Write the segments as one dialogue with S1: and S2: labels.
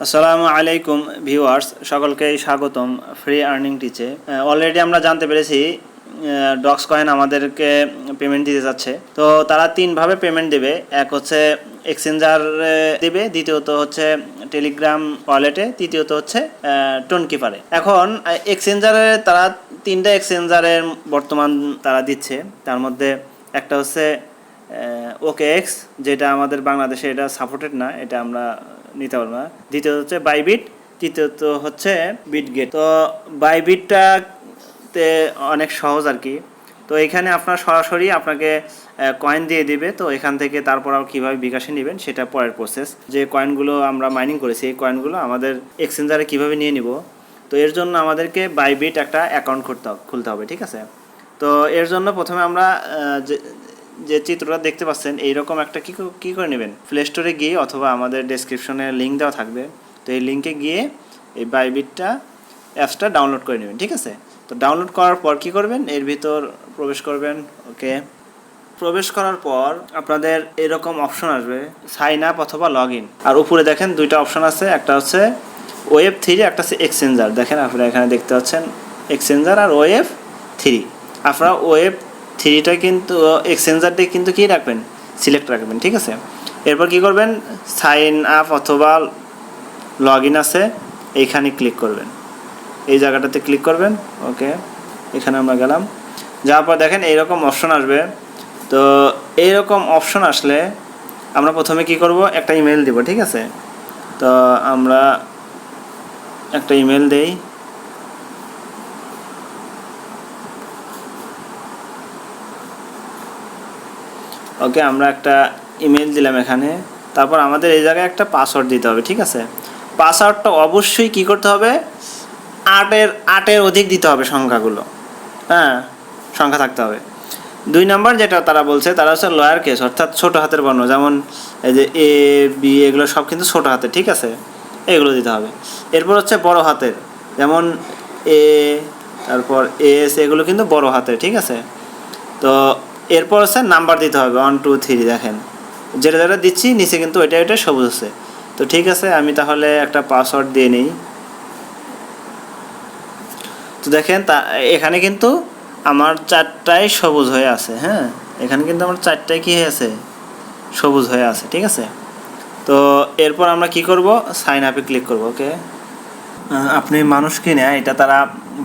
S1: আসসালামু আলাইকুম ভিউয়ার্স, সকলকে স্বাগতম ফ্রি আর্নিং টিচে। অলরেডি আমরা জানতে পেরেছি ডক্স কয়েন আমাদেরকে পেমেন্ট দিতে যাচ্ছে। তো তারা তিনভাবে পেমেন্ট দেবে। এক হচ্ছে এক্সচেঞ্জারে দিবে, দ্বিতীয়ত হচ্ছে টেলিগ্রাম ওয়ালেটে, তৃতীয়ত হচ্ছে টোন কিপারে। এখন এক্সচেঞ্জারে তারা তিনটা এক্সচেঞ্জারের বর্তমান তারা দিচ্ছে। তার মধ্যে একটা হচ্ছে OKX, যেটা আমাদের বাংলাদেশে এটা সাপোর্টেড না, এটা আমরা নিতে পারবো না। দ্বিতীয়ত হচ্ছে বাইবিট, তৃতীয়ত হচ্ছে বিটগেট। তো বাইবিটটাতে অনেক সহজ আর কি। তো এখানে আপনার সরাসরি আপনাকে কয়েন দিয়ে দিবে। তো এখান থেকে তারপর কীভাবে বিকাশে নেবেন সেটা পরের প্রসেস। যে কয়েনগুলো আমরা মাইনিং করেছি এই কয়েনগুলো আমাদের এক্সচেঞ্জারে কীভাবে নিয়ে নিব, তো এর জন্য আমাদেরকে বাইবিট একটা অ্যাকাউন্ট খুলতে হবে, ঠিক আছে। তো এর জন্য প্রথমে আমরা যে চিত্রটা দেখতে পাচ্ছেন এইরকম একটা কী করে নেবেন, প্লে স্টোরে গিয়ে অথবা আমাদের ডেসক্রিপশনে লিঙ্ক দেওয়া থাকবে, তো এই লিঙ্কে গিয়ে এই বাইবিটটা অ্যাপসটা ডাউনলোড করে নেবেন, ঠিক আছে। তো ডাউনলোড করার পর কী করবেন, এর ভিতর প্রবেশ করবেন। ওকে, প্রবেশ করার পর আপনাদের এরকম অপশন আসবে সাইন আপ অথবা লগ ইন। আর উপরে দেখেন দুইটা অপশন আছে, একটা হচ্ছে Web3, একটা হচ্ছে এক্সচেঞ্জার। দেখেন আপনারা এখানে দেখতে পাচ্ছেন এক্সচেঞ্জার আর Web3। আপনারা Web3টা কিন্তু এক্সচেঞ্জারটা কিন্তু কী রাখবেন, সিলেক্ট রাখবেন, ঠিক আছে। এরপর কি করবেন, সাইন আপ অথবা লগ ইন আছে, এইখানে ক্লিক করবেন, এই জায়গাটাতে ক্লিক করবেন। ওকে, এখানে আমরা গেলাম, যাওয়ার পর দেখেন এইরকম অপশন আসবে। তো এইরকম অপশন আসলে আমরা প্রথমে কি করব, একটা ইমেল দিব, ঠিক আছে। তো আমরা একটা ইমেল দেই। ওকে, আমরা একটা ইমেল দিলাম এখানে। তারপর আমাদের এই জায়গায় একটা পাসওয়ার্ড দিতে হবে, ঠিক আছে। পাসওয়ার্ডটা অবশ্যই কি করতে হবে, 8-এর অধিক দিতে হবে সংখ্যাগুলো, হ্যাঁ, সংখ্যা থাকতে হবে। 2 নম্বর যেটা তারা বলছে, তারা হচ্ছে লয়ার কেস, অর্থাৎ ছোটো হাতের বর্ণ, যেমন এই যে AB এগুলো সব কিন্তু ছোটো হাতের, ঠিক আছে, এগুলো দিতে হবে। এরপর হচ্ছে বড় হাতের, যেমন A, তারপর S, এগুলো কিন্তু বড় হাতের, ঠিক আছে। তো এরপর হচ্ছে নাম্বার দিতে হবে 1 2 3। দেখেন যেটা যেটা দিচ্ছি নিচে কিন্তু এটা সবুজ আছে। তো ঠিক আছে, আমি তাহলে একটা পাসওয়ার্ড দিয়ে নিই। তো দেখেন এখানে কিন্তু আমার 4টাই সবুজ হয়ে আছে, হ্যাঁ, এখানে কিন্তু আমার 4টাই কী হয়ে আছে, সবুজ হয়ে আছে, ঠিক আছে। তো এরপর আমরা কি করব, সাইন আপে ক্লিক করব। ওকে, আপনি মানুষ কিনে এটা তারা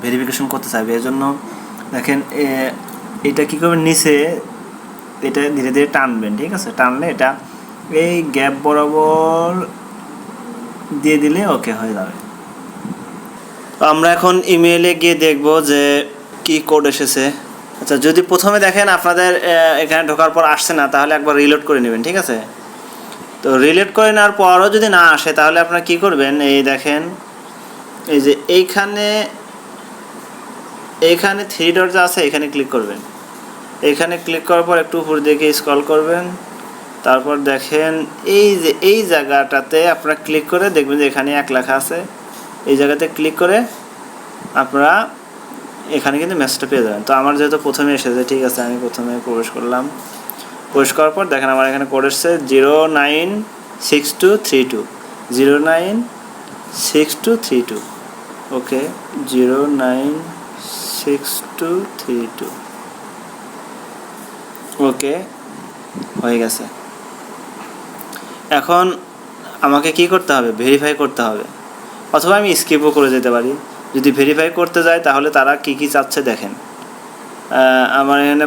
S1: ভেরিফিকেশন করতে চাইবে, এর জন্য দেখেন এটা কী করবেন, নিচে এটা ধীরে ধীরে টানবেন, ঠিক আছে। টানলে এটা এই গ্যাপ বরাবর দিয়ে দিলে ওকে হয়ে যাবে। তো আমরা এখন ইমেইলে গিয়ে দেখব যে কি কোড এসেছে। আচ্ছা, যদি প্রথমে দেখেন আপনাদের এখানে ঢোকার পর আসছে না, তাহলে একবার রিলোড করে নেবেন, ঠিক আছে। তো রিলোড করে নেওয়ার পরও যদি না আসে, তাহলে আপনারা কী করবেন, এই দেখেন এই যে এইখানে 3 ডট যা আছে এখানে ক্লিক করবেন। এখানে ক্লিক করার পর একটু উপর দিকে স্ক্রল করবেন। তারপর দেখেন এই যে এই জায়গাটাতে আপনারা ক্লিক করে দেখবেন যে এখানে 1 লেখা আছে। এই জায়গাতে ক্লিক করে আপনারা এখানে কিন্তু মেসেজটা পেয়ে যাবেন। তো আমার যেহেতু প্রথমে এসেছে, ঠিক আছে, আমি প্রথমে প্রবেশ করলাম। প্রবেশ করার পর দেখেন আমার এখানে কোড এসেছে 096232, 096232। ওকে, 096232। ওকে, হয়ে গেছে। এখন আমাকে কি করতে হবে, ভেরিফাই করতে হবে, অথবা আমি স্কিপও করে যেতে পারি। যদি ভেরিফাই করতে যাই তাহলে তারা কি কি চাচ্ছে দেখেন, আমার এখানে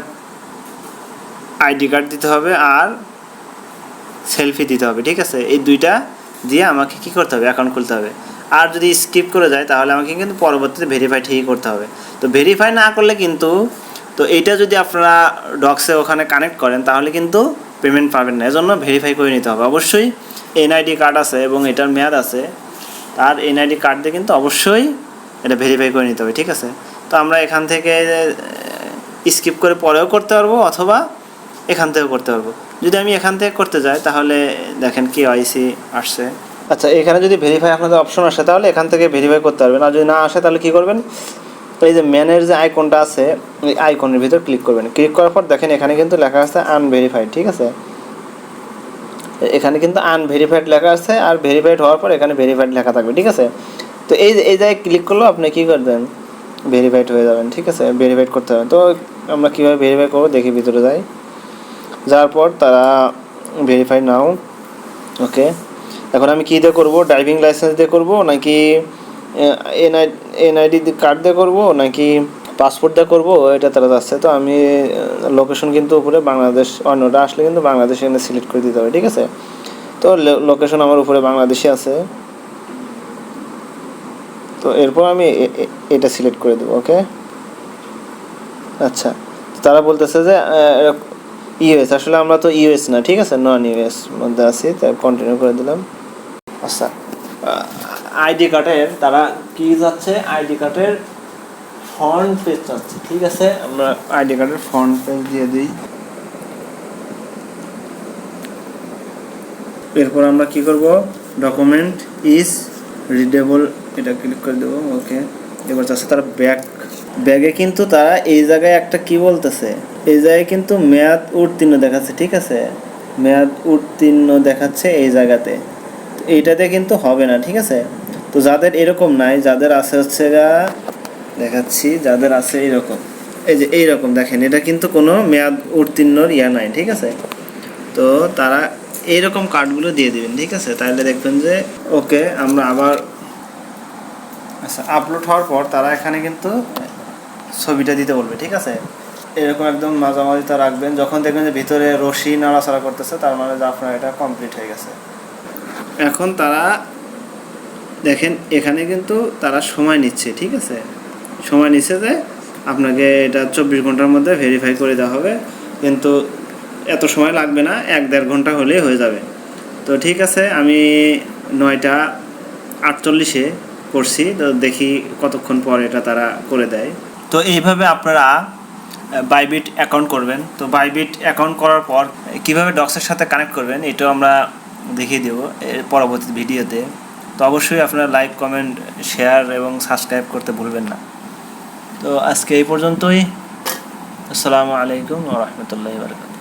S1: আইডি কার্ড দিতে হবে আর সেলফি দিতে হবে, ঠিক আছে। এই দুইটা দিয়ে আমাকে কি করতে হবে, অ্যাকাউন্ট খুলতে হবে। আর যদি স্কিপ করে যায় তাহলে আমাকে কিন্তু পরবর্তীতে ভেরিফাই ঠিকই করতে হবে। তো ভেরিফাই না করলে কিন্তু, তো এইটা যদি আপনারা ডক্সে ওখানে কানেক্ট করেন তাহলে কিন্তু পেমেন্ট পাবেন না। এজন্য ভেরিফাই করে নিতে হবে। অবশ্যই NID কার্ড আছে এবং এটার মেয়াদ আছে, আর NID কার্ড দিয়ে কিন্তু অবশ্যই এটা ভেরিফাই করে নিতে হবে, ঠিক আছে। তো আমরা এখান থেকে স্কিপ করে পরেও করতে পারবো, অথবা এখান থেকেও করতে পারবো। যদি আমি এখান থেকে করতে যাই তাহলে দেখেন KYC আসছে। আচ্ছা, এখানে যদি ভেরিফাই আপনাদের অপশন আসে তাহলে এখান থেকে ভেরিফাই করতে পারবেন। আর যদি না আসে তাহলে কী করবেন, তো এই যে ম্যানের যে আইকনটা আছে ওই আইকনের ভিতর ক্লিক করবেন। ক্লিক করার পর দেখেন এখানে কিন্তু লেখা আছে আনভেরিফাইড, ঠিক আছে। এখানে কিন্তু আনভেরিফাইড লেখা আছে, আর ভেরিফাইড হওয়ার পর এখানে ভেরিফাইড লেখা থাকবে, ঠিক আছে। তো এই জায়গায় ক্লিক করলেও আপনি কী করবেন, ভেরিফাইড হয়ে যাবেন, ঠিক আছে। ভেরিফাইড করতে হবে। তো আমরা কীভাবে ভেরিফাই করবো দেখি, ভিতরে যাই, যাওয়ার পর তারা ভেরিফাই নাও, ওকে। এখন আমি কী দিয়ে করবো, ড্রাইভিং লাইসেন্স দিয়ে করবো নাকি এনআইডি কার্ড দিয়ে করবো নাকি পাসপোর্ট দিয়ে করবো, এটা তারা যাচ্ছে। তো আমি লোকেশন কিন্তু উপরে বাংলাদেশ, অন্যটা আসলে কিন্তু বাংলাদেশ এখানে সিলেক্ট করে দিতে হবে, ঠিক আছে। তো লোকেশন আমার উপরে বাংলাদেশে আছে, তো এরপর আমি এটা সিলেক্ট করে দেবো, ওকে। আচ্ছা, তারা বলতেছে যে ইউএস, আসলে আমরা তো ইউএস না, ঠিক আছে, নন ইউএস মধ্যে আছি, তাই কন্টিনিউ করে দিলাম। আচ্ছা, আইডি কার্ডের তারা কি যাচ্ছে, আইডি কার্ডের ফ্রন্ট পেজ চাচ্ছে, ঠিক আছে। আমরা আইডি কার্ডের ফ্রন্ট পেজ দিয়ে দিই। এরপর আমরা কি করব, ডকুমেন্ট ইজ রিডেবল, এটা ক্লিক করে দেবো, ওকে। এবার চাচ্ছে তারা ব্যাগে কিন্তু তারা এই জায়গায় একটা কি বলতেছে, এই জায়গায় কিন্তু মেয়াদ উত্তীর্ণ দেখাচ্ছে, ঠিক আছে, মেয়াদ উত্তীর্ণ দেখাচ্ছে এই জায়গাতে। এইটাতে কিন্তু হবে না, ঠিক আছে। তো যাদের এরকম নাই, যাদের আছে হচ্ছে দেখাচ্ছি, যাদের আছে এইরকম, এই যে এইরকম দেখেন, এটা কিন্তু কোনো মেয়াদ উত্তীর্ণর নাই, ঠিক আছে। তো তারা এইরকম কার্ডগুলো দিয়ে দিবেন, ঠিক আছে, তাহলে দেখবেন যে ওকে। আমরা আবার আচ্ছা, আপলোড হওয়ার পর তারা এখানে কিন্তু ছবিটা দিতে বলবে, ঠিক আছে। এরকম একদম মাঝামাঝিটা রাখবেন, যখন দেখবেন যে ভিতরে রশি নাড়াচাড়া করতেছে, তার মানে যে আপনার এটা কমপ্লিট হয়ে গেছে। এখন তারা দেখেন এখানে কিন্তু তারা সময় নিচ্ছে, ঠিক আছে, সময় নিচ্ছে যে আপনাকে এটা 24 ঘন্টার মধ্যে ভেরিফাই করে দেওয়া হবে, কিন্তু এত সময় লাগবে না, 1-1.5 ঘন্টা হলেই হয়ে যাবে। তো ঠিক আছে, আমি 9:48 করছি, তো দেখি কতক্ষণ পর এটা তারা করে দেয়। তো এইভাবে আপনারা বাইবিট অ্যাকাউন্ট করবেন। তো বাইবিট অ্যাকাউন্ট করার পর কীভাবে ডক্সের সাথে কানেক্ট করবেন এটাও আমরা দেখিয়ে দেবো এর পরবর্তী ভিডিওতে। তো অবশ্যই আপনারা লাইক, কমেন্ট, শেয়ার এবং সাবস্ক্রাইব করতে ভুলবেন না। তো আজকে এই পর্যন্তই। আসসালামু আলাইকুম ওয়া রাহমাতুল্লাহি ওয়া বারাকাতুহু।